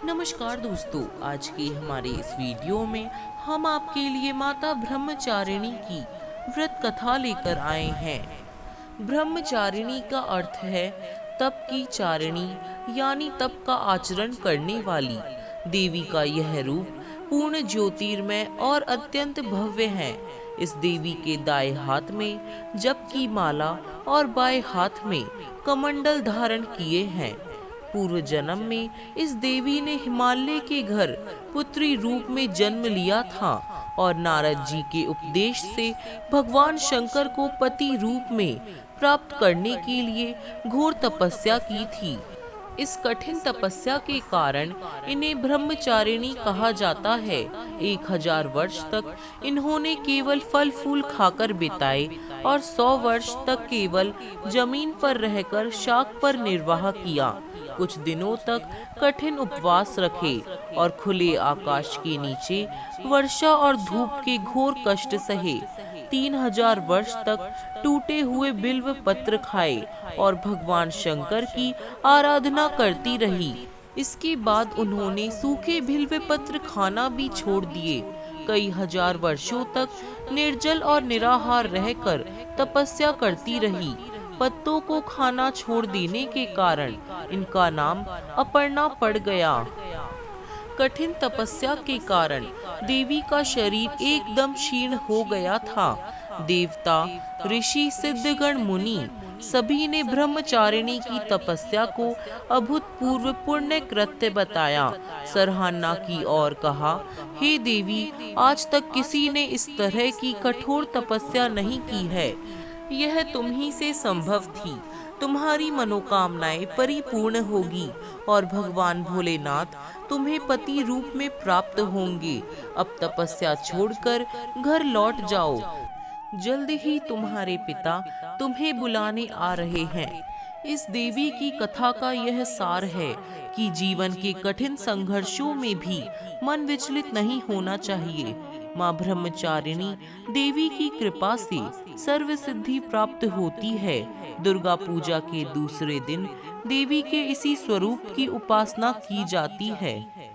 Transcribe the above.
नमस्कार दोस्तों, आज के हमारे इस वीडियो में हम आपके लिए माता ब्रह्मचारिणी की व्रत कथा लेकर आए हैं। ब्रह्मचारिणी का अर्थ है तप की चारिणी, यानी तप का आचरण करने वाली। देवी का यह रूप पूर्ण ज्योतिर्मय और अत्यंत भव्य है। इस देवी के दाएं हाथ में जप की माला और बाएं हाथ में कमंडल धारण किए हैं। पूर्व जन्म में इस देवी ने हिमालय के घर पुत्री रूप में जन्म लिया था और नारद जी के उपदेश से भगवान शंकर को पति रूप में प्राप्त करने के लिए घोर तपस्या की थी। इस कठिन तपस्या के कारण इन्हें ब्रह्मचारिणी कहा जाता है। 1000 वर्ष तक इन्होंने केवल फल फूल खाकर बिताए और 100 वर्ष तक केवल जमीन पर रहकर शाक पर निर्वाह किया। कुछ दिनों तक कठिन उपवास रखे और खुले आकाश के नीचे वर्षा और धूप के घोर कष्ट सहे। 3000 वर्ष तक टूटे हुए बिल्व पत्र खाए और भगवान शंकर की आराधना करती रही। इसके बाद उन्होंने सूखे बिल्व पत्र खाना भी छोड़ दिए। कई हजार वर्षों तक निर्जल और निराहार रहकर तपस्या करती रही। पत्तों को खाना छोड़ देने के कारण इनका नाम अपर्णा पड़ गया। कठिन तपस्या के कारण देवी का शरीर एकदम क्षीण हो गया था। देवता, ऋषि, सिद्धगण, मुनि सभी ने ब्रह्मचारिणी की तपस्या को अभूतपूर्व पुण्य कृत्य बताया, सराहना की और कहा, हे देवी, आज तक किसी ने इस तरह की कठोर तपस्या नहीं की है। यह तुम ही से संभव थी। तुम्हारी मनोकामनाएं परिपूर्ण होगी और भगवान भोलेनाथ तुम्हें पति रूप में प्राप्त होंगे। अब तपस्या छोड़कर घर लौट जाओ। जल्द ही तुम्हारे पिता तुम्हें बुलाने आ रहे हैं। इस देवी की कथा का यह सार है कि जीवन के कठिन संघर्षों में भी मन विचलित नहीं होना चाहिए। माँ ब्रह्मचारिणी देवी की कृपा से सर्व सिद्धि प्राप्त होती है। दुर्गा पूजा के दूसरे दिन देवी के इसी स्वरूप की उपासना की जाती है।